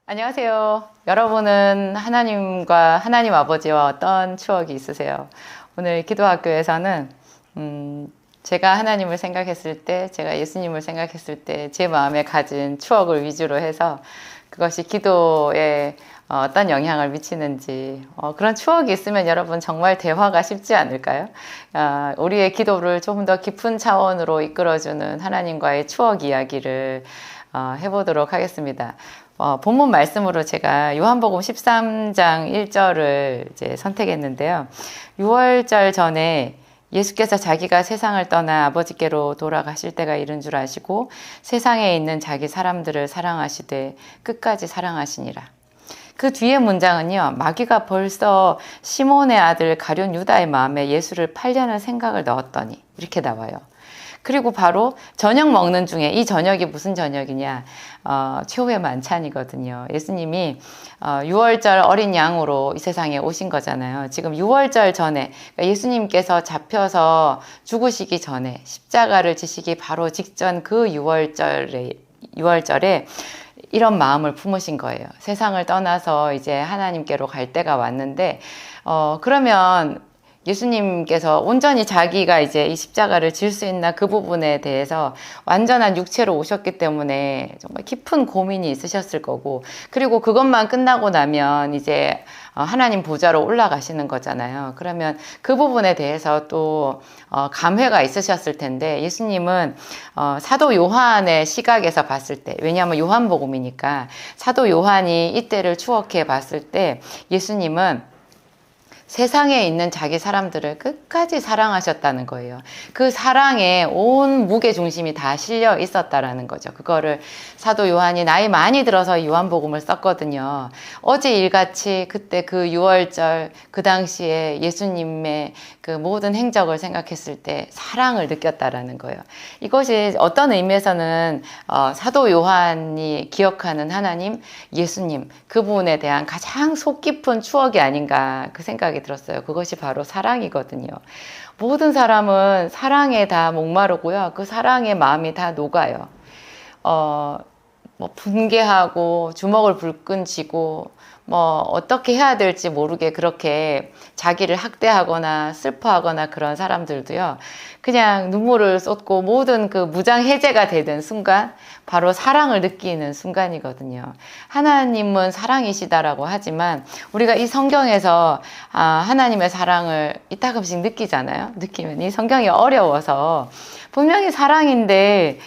안녕하세요. 여러분은 하나님과 하나님 아버지와 어떤 추억이 있으세요? 오늘 기도학교에서는 제가 하나님을 생각했을 때, 제가 예수님을 생각했을 때 제 마음에 가진 추억을 위주로 해서 그것이 기도에 어떤 영향을 미치는지 그런 추억이 있으면 여러분 정말 대화가 쉽지 않을까요? 우리의 기도를 조금 더 깊은 차원으로 이끌어주는 하나님과의 추억 이야기를 해보도록 하겠습니다. 본문 말씀으로 제가 요한복음 13장 1절을 이제 선택했는데요. 6월절 전에 예수께서 자기가 세상을 떠나 아버지께로 돌아가실 때가 이른 줄 아시고 세상에 있는 자기 사람들을 사랑하시되 끝까지 사랑하시니라. 그 뒤에 문장은요, 마귀가 벌써 시몬의 아들 가룟 유다의 마음에 예수를 팔려는 생각을 넣었더니 이렇게 나와요. 그리고 바로 저녁 먹는 중에, 이 저녁이 무슨 저녁이냐, 최후의 만찬이거든요. 예수님이 6월절 어린 양으로 이 세상에 오신 거잖아요. 지금 6월절 전에, 그러니까 예수님께서 잡혀서 죽으시기 전에, 십자가를 지시기 바로 직전 그 6월절에 이런 마음을 품으신 거예요. 세상을 떠나서 이제 하나님께로 갈 때가 왔는데, 그러면 예수님께서 온전히 자기가 이제 이 십자가를 질 수 있나 그 부분에 대해서 완전한 육체로 오셨기 때문에 정말 깊은 고민이 있으셨을 거고, 그리고 그것만 끝나고 나면 이제 하나님 보좌로 올라가시는 거잖아요. 그러면 그 부분에 대해서 또 감회가 있으셨을 텐데, 예수님은 사도 요한의 시각에서 봤을 때, 왜냐하면 요한복음이니까 사도 요한이 이때를 추억해 봤을 때 예수님은 세상에 있는 자기 사람들을 끝까지 사랑하셨다는 거예요. 그 사랑에 온 무게 중심이 다 실려 있었다라는 거죠. 그거를 사도 요한이 나이 많이 들어서 요한복음을 썼거든요. 어제 일같이 그때 그 6월절 그 당시에 예수님의 그 모든 행적을 생각했을 때 사랑을 느꼈다라는 거예요. 이것이 어떤 의미에서는 사도 요한이 기억하는 하나님, 예수님, 그분에 대한 가장 속 깊은 추억이 아닌가 그 생각이 들었어요. 그것이 바로 사랑이거든요. 모든 사람은 사랑에 다 목마르고요. 그 사랑의 마음이 다 녹아요. 분개하고 주먹을 불끈 쥐고 어떻게 해야 될지 모르게 그렇게 자기를 학대하거나 슬퍼하거나 그런 사람들도요, 그냥 눈물을 쏟고 모든 그 무장 해제가 되는 순간, 바로 사랑을 느끼는 순간이거든요. 하나님은 사랑이시다라고 하지만 우리가 이 성경에서 하나님의 사랑을 이따금씩 느끼잖아요. 느끼면 이 성경이 어려워서 분명히 사랑인데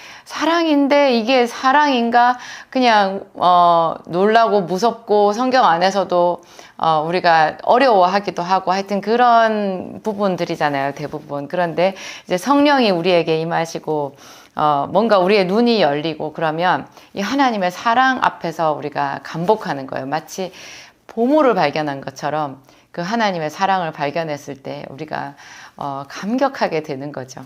이게 사랑인가? 그냥 놀라고 무섭고 성경 안에서도 우리가 어려워하기도 하고 하여튼 그런 부분들이잖아요, 대부분. 그런데 이제 성령이 우리에게 임하시고 뭔가 우리의 눈이 열리고 그러면 이 하나님의 사랑 앞에서 우리가 감복하는 거예요. 마치 보물을 발견한 것처럼 그 하나님의 사랑을 발견했을 때 우리가 감격하게 되는 거죠.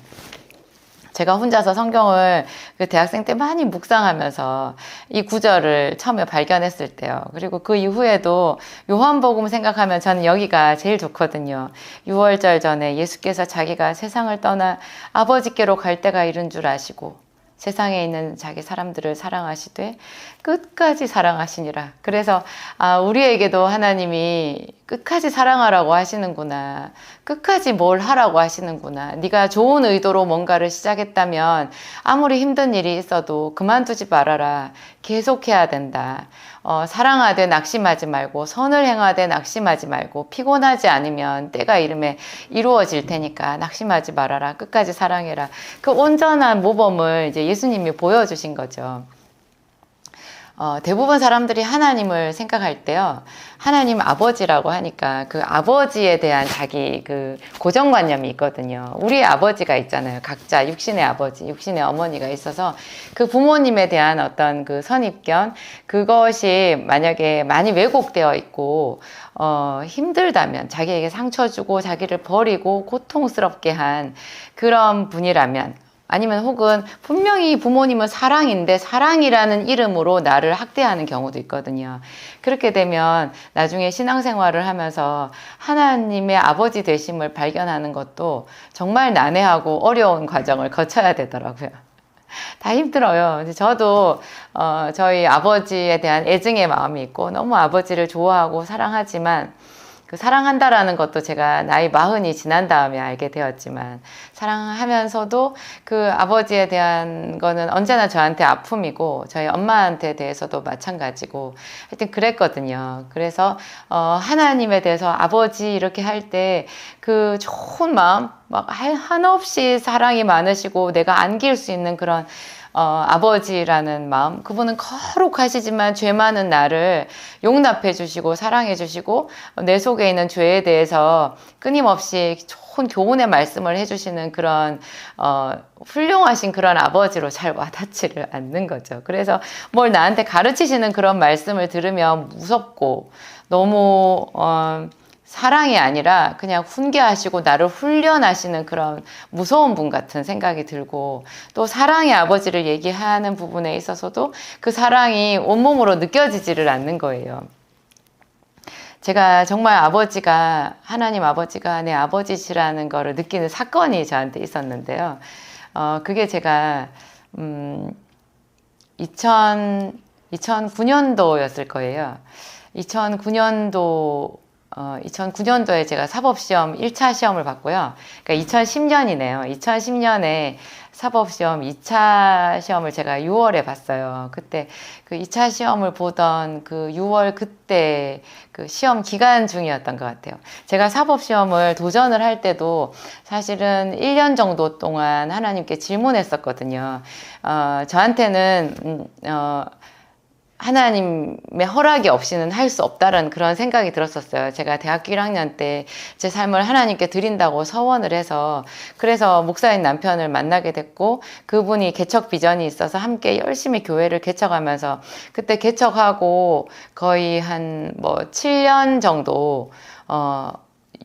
제가 혼자서 성경을 그 대학생 때 많이 묵상하면서 이 구절을 처음에 발견했을 때요. 그리고 그 이후에도 요한복음 생각하면 저는 여기가 제일 좋거든요. 6월절 전에 예수께서 자기가 세상을 떠나 아버지께로 갈 때가 이른 줄 아시고 세상에 있는 자기 사람들을 사랑하시되 끝까지 사랑하시니라. 그래서 우리에게도 하나님이 끝까지 사랑하라고 하시는구나. 끝까지 뭘 하라고 하시는구나. 네가 좋은 의도로 뭔가를 시작했다면 아무리 힘든 일이 있어도 그만두지 말아라. 계속해야 된다. 사랑하되 낙심하지 말고 선을 행하되 낙심하지 말고 피곤하지 않으면 때가 이름에 이루어질 테니까 낙심하지 말아라. 끝까지 사랑해라. 그 온전한 모범을 이제 예수님이 보여주신 거죠. 대부분 사람들이 하나님을 생각할 때요, 하나님 아버지라고 하니까 그 아버지에 대한 자기 그 고정관념이 있거든요. 우리의 아버지가 있잖아요. 각자 육신의 아버지, 육신의 어머니가 있어서 그 부모님에 대한 어떤 그 선입견, 그것이 만약에 많이 왜곡되어 있고 힘들다면, 자기에게 상처 주고 자기를 버리고 고통스럽게 한 그런 분이라면, 아니면 혹은 분명히 부모님은 사랑인데 사랑이라는 이름으로 나를 학대하는 경우도 있거든요. 그렇게 되면 나중에 신앙생활을 하면서 하나님의 아버지 되심을 발견하는 것도 정말 난해하고 어려운 과정을 거쳐야 되더라고요. 다 힘들어요. 근데 저도 저희 아버지에 대한 애증의 마음이 있고 너무 아버지를 좋아하고 사랑하지만 그 사랑한다라는 것도 제가 나이 40이 지난 다음에 알게 되었지만 사랑하면서도 그 아버지에 대한 거는 언제나 저한테 아픔이고 저희 엄마한테 대해서도 마찬가지고 하여튼 그랬거든요. 그래서 하나님에 대해서 아버지 이렇게 할 때 그 좋은 마음 막 한없이 사랑이 많으시고 내가 안길 수 있는 그런 아버지라는 마음, 그분은 거룩하시지만 죄 많은 나를 용납해 주시고 사랑해 주시고 내 속에 있는 죄에 대해서 끊임없이 좋은 교훈의 말씀을 해주시는 그런 훌륭하신 그런 아버지로 잘 와닿지를 않는 거죠. 그래서 뭘 나한테 가르치시는 그런 말씀을 들으면 무섭고 너무 사랑이 아니라 그냥 훈계하시고 나를 훈련하시는 그런 무서운 분 같은 생각이 들고 또 사랑의 아버지를 얘기하는 부분에 있어서도 그 사랑이 온몸으로 느껴지지를 않는 거예요. 제가 정말 하나님 아버지가 내 아버지시라는 거를 느끼는 사건이 저한테 있었는데요. 그게 제가 2009년도였을 거예요. 2009년도에 제가 사법시험 1차 시험을 봤고요. 그러니까 2010년이네요. 2010년에 사법시험 2차 시험을 제가 6월에 봤어요. 그때 그 2차 시험을 보던 그 6월 그때 그 시험 기간 중이었던 것 같아요. 제가 사법시험을 도전을 할 때도 사실은 1년 정도 동안 하나님께 질문했었거든요. 저한테는, 하나님의 허락이 없이는 할 수 없다는 그런 생각이 들었었어요. 제가 대학교 1학년 때 제 삶을 하나님께 드린다고 서원을 해서 그래서 목사인 남편을 만나게 됐고 그분이 개척 비전이 있어서 함께 열심히 교회를 개척하면서 그때 개척하고 거의 한 7년 정도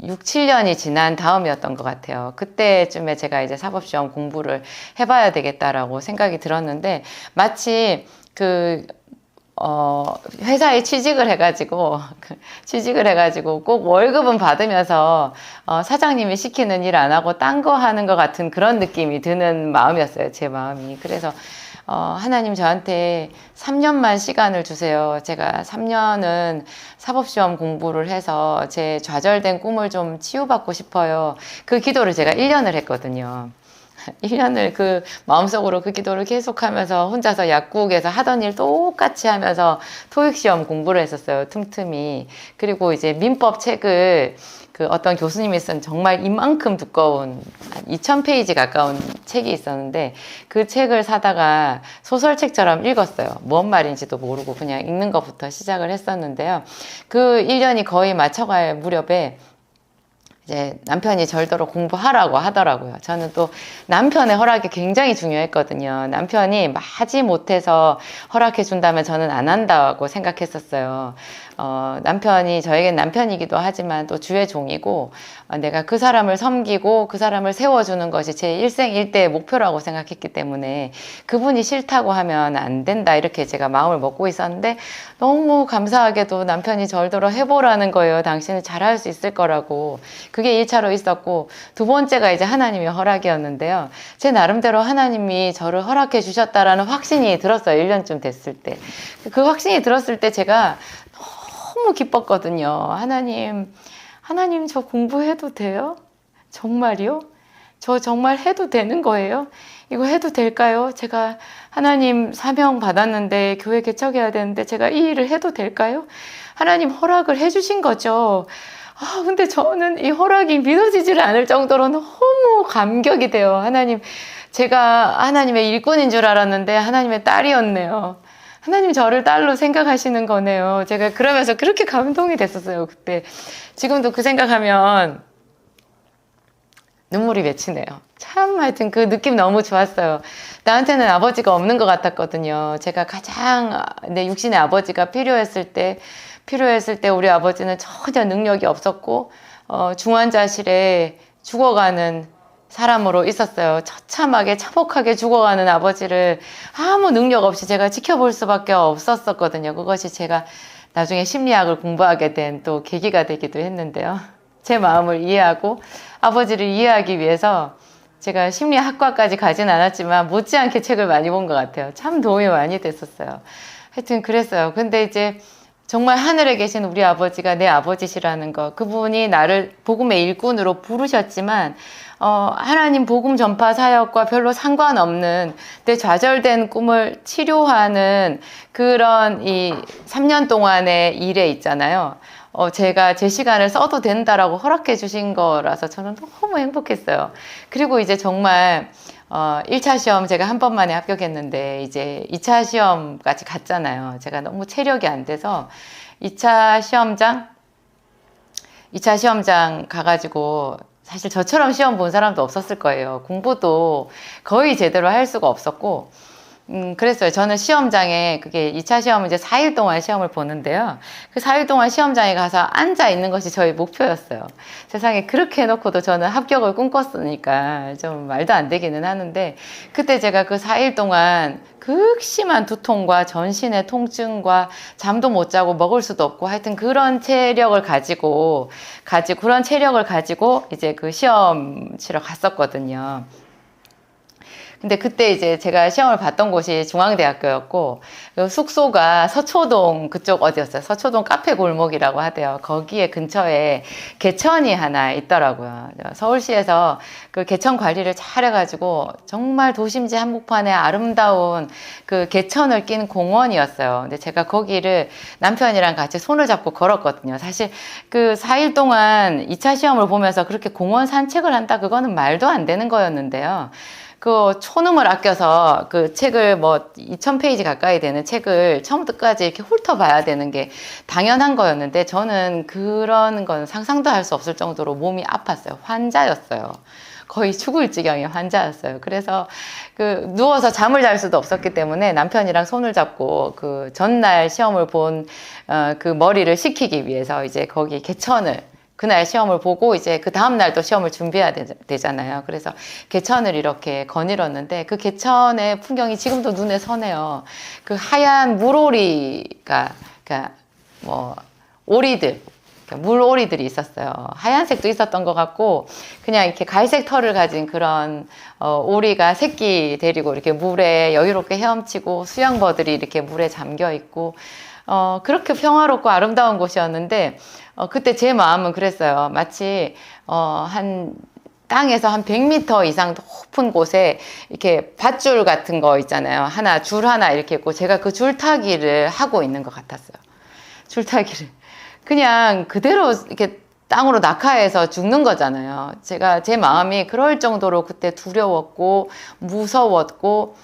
6, 7년이 지난 다음이었던 것 같아요. 그때쯤에 제가 이제 사법시험 공부를 해봐야 되겠다라고 생각이 들었는데 마치 회사에 취직을 해가지고 꼭 월급은 받으면서, 사장님이 시키는 일 안 하고 딴 거 하는 것 같은 그런 느낌이 드는 마음이었어요, 제 마음이. 그래서, 하나님 저한테 3년만 시간을 주세요. 제가 3년은 사법시험 공부를 해서 제 좌절된 꿈을 좀 치유받고 싶어요. 그 기도를 제가 1년을 했거든요. 1년을 그 마음속으로 그 기도를 계속하면서 혼자서 약국에서 하던 일 똑같이 하면서 토익시험 공부를 했었어요. 틈틈이. 그리고 이제 민법 책을 그 어떤 교수님이 쓴 정말 이만큼 두꺼운 한 2000페이지 가까운 책이 있었는데 그 책을 사다가 소설책처럼 읽었어요. 뭔 말인지도 모르고 그냥 읽는 것부터 시작을 했었는데요. 그 1년이 거의 맞춰갈 무렵에 이제 남편이 절대로 공부하라고 하더라고요. 저는 또 남편의 허락이 굉장히 중요했거든요. 남편이 마지 못해서 허락해 준다면 저는 안 한다고 생각했었어요. 남편이 저에겐 남편이기도 하지만 또 주의 종이고 내가 그 사람을 섬기고 그 사람을 세워주는 것이 제 일생일대의 목표라고 생각했기 때문에 그분이 싫다고 하면 안 된다 이렇게 제가 마음을 먹고 있었는데 너무 감사하게도 남편이 절대로 해보라는 거예요. 당신은 잘할 수 있을 거라고. 그게 1차로 있었고 두 번째가 이제 하나님의 허락이었는데요. 제 나름대로 하나님이 저를 허락해 주셨다라는 확신이 들었어요. 1년쯤 됐을 때. 그 확신이 들었을 때 제가 너무 기뻤거든요. 하나님 저 공부해도 돼요? 정말요? 저 정말 해도 되는 거예요? 이거 해도 될까요? 제가 하나님 사명 받았는데 교회 개척해야 되는데 제가 이 일을 해도 될까요? 하나님 허락을 해주신 거죠. 근데 저는 이 허락이 믿어지질 않을 정도로 너무 감격이 돼요. 하나님, 제가 하나님의 일꾼인 줄 알았는데 하나님의 딸이었네요. 하나님 저를 딸로 생각하시는 거네요. 제가 그러면서 그렇게 감동이 됐었어요, 그때. 지금도 그 생각하면 눈물이 맺히네요. 참 하여튼 그 느낌 너무 좋았어요. 나한테는 아버지가 없는 것 같았거든요. 제가 가장 내 육신의 아버지가 필요했을 때 우리 아버지는 전혀 능력이 없었고 중환자실에 죽어가는 사람으로 있었어요. 처참하게 참혹하게 죽어가는 아버지를 아무 능력 없이 제가 지켜볼 수밖에 없었거든요. 그것이 제가 나중에 심리학을 공부하게 된 또 계기가 되기도 했는데요. 제 마음을 이해하고 아버지를 이해하기 위해서 제가 심리학과까지 가진 않았지만 못지않게 책을 많이 본 것 같아요. 참 도움이 많이 됐었어요. 하여튼 그랬어요. 근데 이제 정말 하늘에 계신 우리 아버지가 내 아버지시라는 거, 그분이 나를 복음의 일꾼으로 부르셨지만 하나님 복음 전파 사역과 별로 상관없는 내 좌절된 꿈을 치료하는 그런 이 3년 동안의 일에 있잖아요. 제가 제 시간을 써도 된다라고 허락해 주신 거라서 저는 너무 행복했어요. 그리고 이제 정말 1차 시험 제가 한 번만에 합격했는데 이제 2차 시험까지 갔잖아요. 제가 너무 체력이 안 돼서 2차 시험장 가가지고 사실 저처럼 시험 본 사람도 없었을 거예요. 공부도 거의 제대로 할 수가 없었고 그랬어요. 저는 시험장에 그게 2차 시험은 이제 4일 동안 시험을 보는데요. 그 4일 동안 시험장에 가서 앉아 있는 것이 저희 목표였어요. 세상에 그렇게 해놓고도 저는 합격을 꿈꿨으니까 좀 말도 안 되기는 하는데 그때 제가 그 4일 동안 극심한 두통과 전신의 통증과 잠도 못 자고 먹을 수도 없고 하여튼 그런 체력을 가지고 이제 그 시험 치러 갔었거든요. 근데 그때 이제 제가 시험을 봤던 곳이 중앙대학교였고 숙소가 서초동 그쪽 어디였어요? 서초동 카페 골목이라고 하대요. 거기에 근처에 개천이 하나 있더라고요. 서울시에서 그 개천 관리를 잘 해가지고 정말 도심지 한복판에 아름다운 그 개천을 낀 공원이었어요. 근데 제가 거기를 남편이랑 같이 손을 잡고 걸었거든요. 사실 그 4일 동안 2차 시험을 보면서 그렇게 공원 산책을 한다 그거는 말도 안 되는 거였는데요. 그 초능을 아껴서 그 책을 뭐 2000페이지 가까이 되는 책을 처음부터 끝까지 이렇게 훑어봐야 되는 게 당연한 거였는데 저는 그런 건 상상도 할 수 없을 정도로 몸이 아팠어요. 환자였어요. 거의 죽을 지경의 환자였어요. 그래서 그 누워서 잠을 잘 수도 없었기 때문에 남편이랑 손을 잡고 그 전날 시험을 본 그 머리를 식히기 위해서 이제 거기 개천을 그날 시험을 보고 이제 그 다음날 또 시험을 준비해야 되잖아요. 그래서 개천을 이렇게 거닐었는데 그 개천의 풍경이 지금도 눈에 서네요. 그 하얀 물오리가, 그러니까 뭐 오리들, 물오리들이 있었어요. 하얀색도 있었던 것 같고 그냥 이렇게 갈색 털을 가진 그런 오리가 새끼 데리고 이렇게 물에 여유롭게 헤엄치고 수영버들이 이렇게 물에 잠겨 있고 그렇게 평화롭고 아름다운 곳이었는데 그때 제 마음은 그랬어요. 마치 땅에서 한 100m 이상 높은 곳에 이렇게 밧줄 같은 거 있잖아요. 줄 하나 이렇게 있고 제가 그 줄타기를 하고 있는 것 같았어요. 줄타기를. 그냥 그대로 이렇게 땅으로 낙하해서 죽는 거잖아요. 제 마음이 그럴 정도로 그때 두려웠고 무서웠고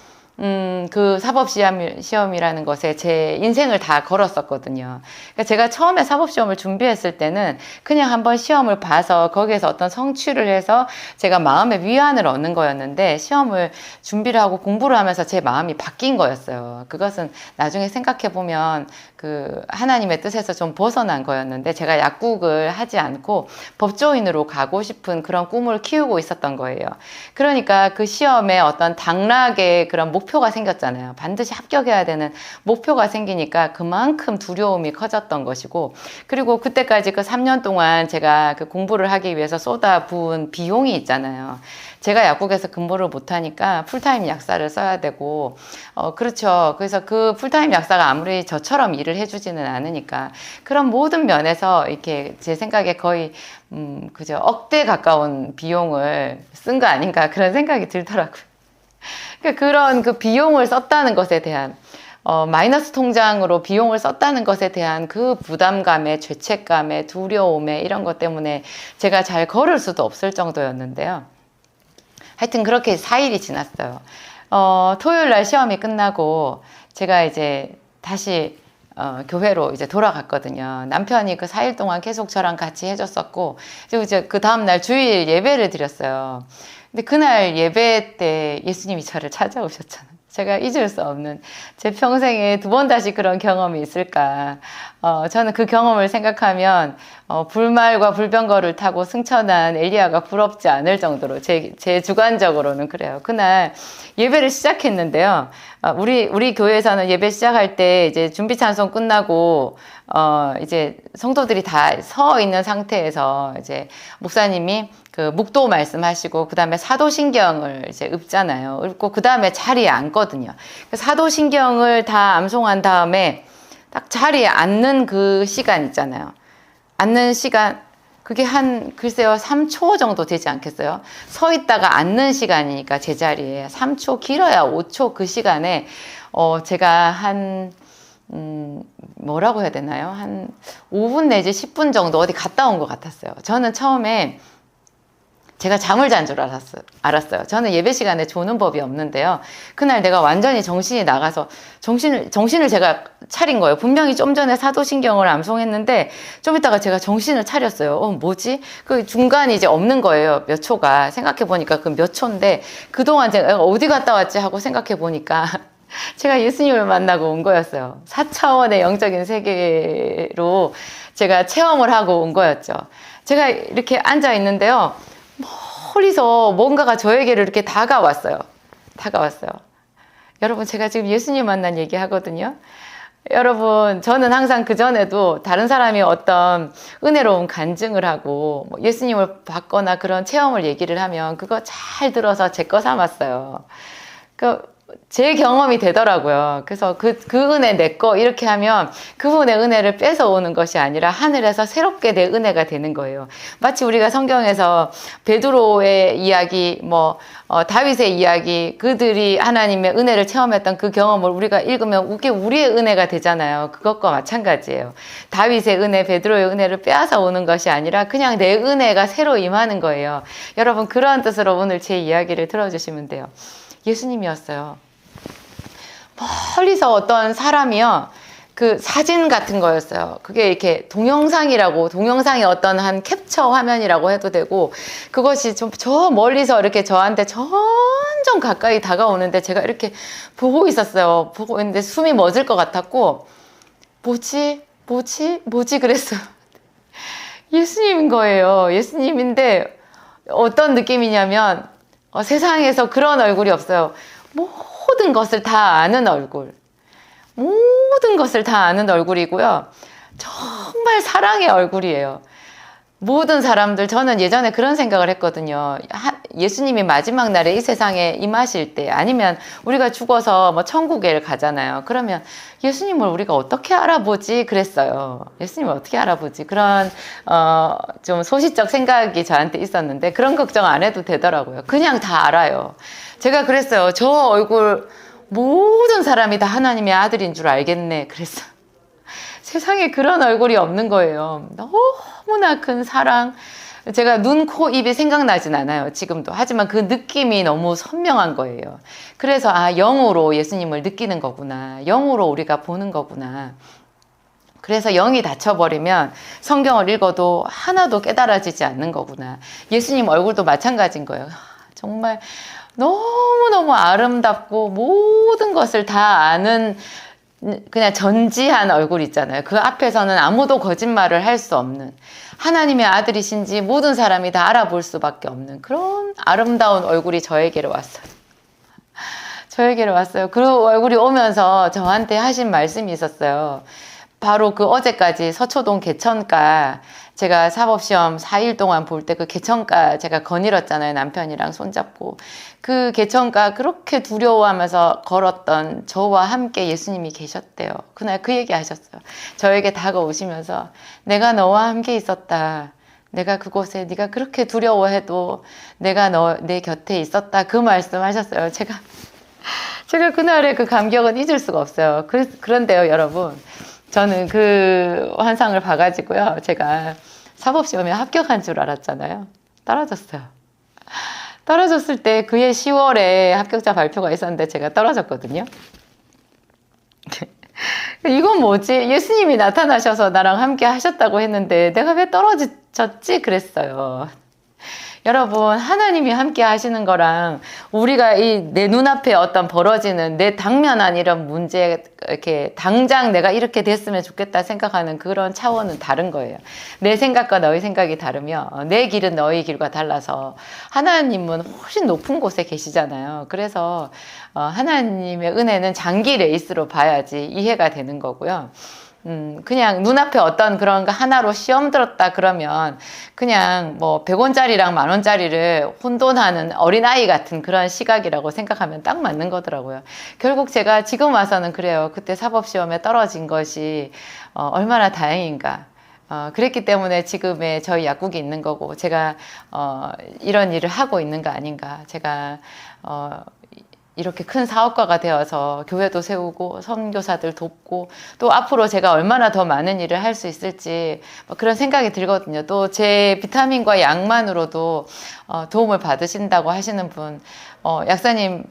그 사법시험이라는 것에 제 인생을 다 걸었었거든요. 그러니까 제가 처음에 사법시험을 준비했을 때는 그냥 한번 시험을 봐서 거기에서 어떤 성취를 해서 제가 마음의 위안을 얻는 거였는데 시험을 준비를 하고 공부를 하면서 제 마음이 바뀐 거였어요. 그것은 나중에 생각해보면 그 하나님의 뜻에서 좀 벗어난 거였는데 제가 약국을 하지 않고 법조인으로 가고 싶은 그런 꿈을 키우고 있었던 거예요. 그러니까 그 시험에 어떤 당락의 그런 목표가 생겼잖아요. 반드시 합격해야 되는 목표가 생기니까 그만큼 두려움이 커졌던 것이고 그리고 그때까지 그 3년 동안 제가 그 공부를 하기 위해서 쏟아부은 비용이 있잖아요. 제가 약국에서 근무를 못하니까 풀타임 약사를 써야 되고 그렇죠. 그래서 그 풀타임 약사가 아무리 저처럼 일을 해주지는 않으니까 그런 모든 면에서 이렇게 제 생각에 거의 그죠 억대 가까운 비용을 쓴 거 아닌가 그런 생각이 들더라고요. 그러니까 그런 그 비용을 썼다는 것에 대한 마이너스 통장으로 비용을 썼다는 것에 대한 그 부담감에 죄책감에 두려움에 이런 것 때문에 제가 잘 걸을 수도 없을 정도였는데요. 하여튼 그렇게 4일이 지났어요. 토요일 날 시험이 끝나고 제가 이제 다시 교회로 이제 돌아갔거든요. 남편이 그 4일 동안 계속 저랑 같이 해줬었고 그리고 이제 그 다음날 주일 예배를 드렸어요. 근데 그날 예배 때 예수님이 저를 찾아오셨잖아요. 제가 잊을 수 없는 제 평생에 2번 다시 그런 경험이 있을까. 저는 그 경험을 생각하면 불말과 불병거를 타고 승천한 엘리야가 부럽지 않을 정도로 제 주관적으로는 그래요. 그날 예배를 시작했는데요. 우리 교회에서는 예배 시작할 때 이제 준비 찬송 끝나고 이제 성도들이 다 서 있는 상태에서 이제 목사님이 그 묵도 말씀하시고 그다음에 사도신경을 이제 읊잖아요. 읊고 그다음에 자리에 앉거든요. 사도신경을 다 암송한 다음에 딱 자리에 앉는 그 시간 있잖아요. 앉는 시간, 그게 글쎄요, 3초 정도 되지 않겠어요? 서 있다가 앉는 시간이니까 제자리에 3초, 길어야 5초 그 시간에, 제가 뭐라고 해야 되나요? 한 5분 내지 10분 정도 어디 갔다 온 것 같았어요. 저는 처음에 제가 잠을 잔 줄 알았어요. 저는 예배 시간에 조는 법이 없는데요. 그날 내가 완전히 정신이 나가서 정신을 제가 차린 거예요. 분명히 좀 전에 사도신경을 암송했는데 좀 있다가 제가 정신을 차렸어요. 뭐지? 그 중간이 이제 없는 거예요. 몇 초가. 생각해 보니까 그 몇 초인데 그동안 제가 어디 갔다 왔지 하고 생각해 보니까 제가 예수님을 만나고 온 거였어요. 4차원의 영적인 세계로 제가 체험을 하고 온 거였죠. 제가 이렇게 앉아 있는데요. 멀리서 뭔가가 저에게를 이렇게 다가왔어요. 여러분, 제가 지금 예수님 만난 얘기 하거든요. 여러분, 저는 항상 그전에도 다른 사람이 어떤 은혜로운 간증을 하고 예수님을 받거나 그런 체험을 얘기를 하면 그거 잘 들어서 제 거 삼았어요. 제 경험이 되더라고요. 그래서 그 은혜 내 거 이렇게 하면 그분의 은혜를 뺏어오는 것이 아니라 하늘에서 새롭게 내 은혜가 되는 거예요. 마치 우리가 성경에서 베드로의 이야기, 다윗의 이야기, 그들이 하나님의 은혜를 체험했던 그 경험을 우리가 읽으면 그게 우리의 은혜가 되잖아요. 그것과 마찬가지예요. 다윗의 은혜, 베드로의 은혜를 빼앗아 오는 것이 아니라 그냥 내 은혜가 새로 임하는 거예요. 여러분, 그런 뜻으로 오늘 제 이야기를 들어주시면 돼요. 예수님이었어요. 멀리서 어떤 사람이요, 그 사진 같은 거였어요. 그게 이렇게 동영상의 어떤 한 캡처 화면이라고 해도 되고, 그것이 저 멀리서 이렇게 저한테 점점 가까이 다가오는데 제가 이렇게 보고 있었어요. 보고 있는데 숨이 멎을 것 같았고, 뭐지 그랬어요. 예수님인 거예요. 예수님인데 어떤 느낌이냐면 세상에서 그런 얼굴이 없어요. 모든 것을 다 아는 얼굴이고요. 정말 사랑의 얼굴이에요. 모든 사람들, 저는 예전에 그런 생각을 했거든요. 예수님이 마지막 날에 이 세상에 임하실 때, 아니면 우리가 죽어서 천국에 가잖아요. 그러면 예수님을 우리가 어떻게 알아보지? 그랬어요. 예수님을 어떻게 알아보지? 그런, 좀 소시적 생각이 저한테 있었는데, 그런 걱정 안 해도 되더라고요. 그냥 다 알아요. 제가 그랬어요. 저 얼굴, 모든 사람이 다 하나님의 아들인 줄 알겠네. 그랬어요. 세상에 그런 얼굴이 없는 거예요. 너무나 큰 사랑. 제가 눈, 코, 입이 생각나진 않아요. 지금도. 하지만 그 느낌이 너무 선명한 거예요. 그래서 영으로 예수님을 느끼는 거구나. 영으로 우리가 보는 거구나. 그래서 영이 닫혀버리면 성경을 읽어도 하나도 깨달아지지 않는 거구나. 예수님 얼굴도 마찬가지인 거예요. 정말 너무너무 아름답고 모든 것을 다 아는 그냥 전지한 얼굴 있잖아요. 그 앞에서는 아무도 거짓말을 할 수 없는, 하나님의 아들이신지 모든 사람이 다 알아볼 수밖에 없는 그런 아름다운 얼굴이 저에게로 왔어요. 그 얼굴이 오면서 저한테 하신 말씀이 있었어요. 바로 그 어제까지 서초동 개천가, 제가 사법시험 4일 동안 볼 때 그 개천가 제가 거닐었잖아요. 남편이랑 손잡고. 그 개천가 그렇게 두려워하면서 걸었던 저와 함께 예수님이 계셨대요. 그날 그 얘기 하셨어요. 저에게 다가오시면서 내가 너와 함께 있었다. 내가 그곳에 네가 그렇게 두려워해도 내가 내 곁에 있었다. 그 말씀 하셨어요. 제가 그날의 그 감격은 잊을 수가 없어요. 그런데요, 여러분. 저는 그 환상을 봐가지고요. 제가 사법시험에 합격한 줄 알았잖아요. 떨어졌을 때 그해 10월에 합격자 발표가 있었는데 제가 떨어졌거든요. 이건 뭐지? 예수님이 나타나셔서 나랑 함께 하셨다고 했는데 내가 왜 떨어졌지? 그랬어요. 여러분, 하나님이 함께 하시는 거랑 우리가 내 눈앞에 어떤 벌어지는 내 당면한 이런 문제, 이렇게 당장 내가 이렇게 됐으면 좋겠다 생각하는 그런 차원은 다른 거예요. 내 생각과 너희 생각이 다르며 내 길은 너희 길과 달라서 하나님은 훨씬 높은 곳에 계시잖아요. 그래서 하나님의 은혜는 장기 레이스로 봐야지 이해가 되는 거고요. 그냥 눈앞에 어떤 그런 거 하나로 시험 들었다 그러면 그냥 뭐 100원짜리랑 10,000원짜리를 혼돈하는 어린아이 같은 그런 시각이라고 생각하면 딱 맞는 거더라고요. 결국 제가 지금 와서는 그래요. 그때 사법시험에 떨어진 것이 얼마나 다행인가. 그랬기 때문에 지금의 저희 약국이 있는 거고 제가 이런 일을 하고 있는 거 아닌가. 제가 이렇게 큰 사업가가 되어서 교회도 세우고 선교사들 돕고 또 앞으로 제가 얼마나 더 많은 일을 할 수 있을지 그런 생각이 들거든요. 또 제 비타민과 약만으로도 도움을 받으신다고 하시는 분, 약사님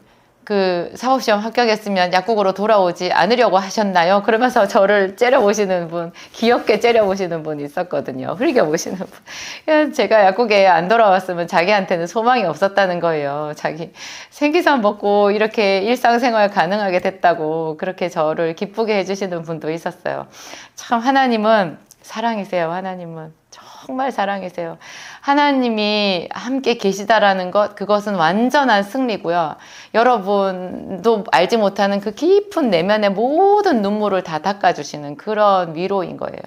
그 사법시험 합격했으면 약국으로 돌아오지 않으려고 하셨나요? 그러면서 저를 째려보시는 분, 귀엽게 째려보시는 분이 있었거든요. 흘겨보시는 분. 제가 약국에 안 돌아왔으면 자기한테는 소망이 없었다는 거예요. 자기 생기산 먹고 이렇게 일상생활 가능하게 됐다고 그렇게 저를 기쁘게 해주시는 분도 있었어요. 참 하나님은 사랑이세요. 하나님은 정말 사랑이세요. 하나님이 함께 계시다라는 것, 그것은 완전한 승리고요. 여러분도 알지 못하는 그 깊은 내면의 모든 눈물을 다 닦아주시는 그런 위로인 거예요.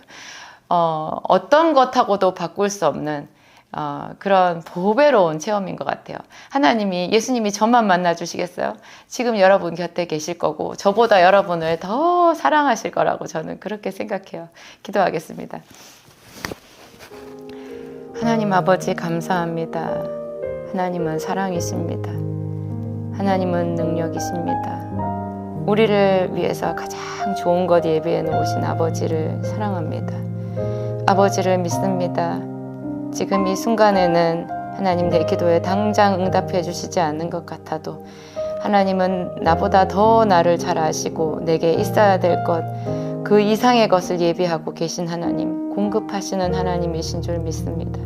어떤 것하고도 바꿀 수 없는 그런 보배로운 체험인 것 같아요. 하나님이, 예수님이 저만 만나주시겠어요? 지금 여러분 곁에 계실 거고 저보다 여러분을 더 사랑하실 거라고 저는 그렇게 생각해요. 기도하겠습니다. 하나님 아버지 감사합니다. 하나님은 사랑이십니다. 하나님은 능력이십니다. 우리를 위해서 가장 좋은 것 예비해 놓으신 아버지를 사랑합니다. 아버지를 믿습니다. 지금 이 순간에는 하나님 내 기도에 당장 응답해 주시지 않는 것 같아도 하나님은 나보다 더 나를 잘 아시고 내게 있어야 될 것, 그 이상의 것을 예비하고 계신 하나님, 공급하시는 하나님이신 줄 믿습니다.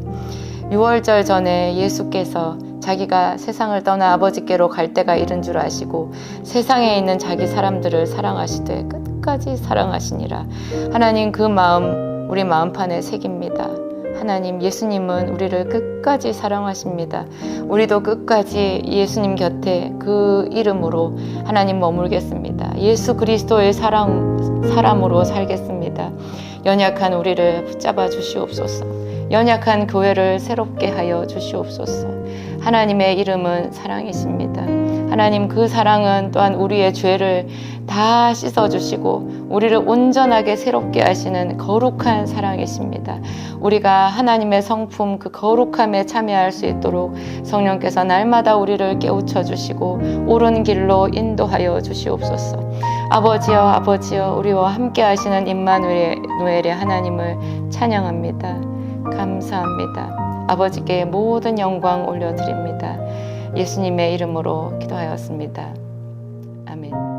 6월절 전에 예수께서 자기가 세상을 떠나 아버지께로 갈 때가 이른 줄 아시고 세상에 있는 자기 사람들을 사랑하시되 끝까지 사랑하시니라. 하나님 그 마음 우리 마음판에 새깁니다. 하나님, 예수님은 우리를 끝까지 사랑하십니다. 우리도 끝까지 예수님 곁에 그 이름으로 하나님 머물겠습니다. 예수 그리스도의 사람으로 살겠습니다. 연약한 우리를 붙잡아 주시옵소서. 연약한 교회를 새롭게 하여 주시옵소서. 하나님의 이름은 사랑이십니다. 하나님, 그 사랑은 또한 우리의 죄를 다 씻어주시고 우리를 온전하게 새롭게 하시는 거룩한 사랑이십니다. 우리가 하나님의 성품 그 거룩함에 참여할 수 있도록 성령께서 날마다 우리를 깨우쳐 주시고 옳은 길로 인도하여 주시옵소서. 아버지여, 아버지여, 우리와 함께 하시는 임마누엘의 하나님을 찬양합니다. 감사합니다. 아버지께 모든 영광 올려드립니다. 예수님의 이름으로 기도하였습니다. 아멘.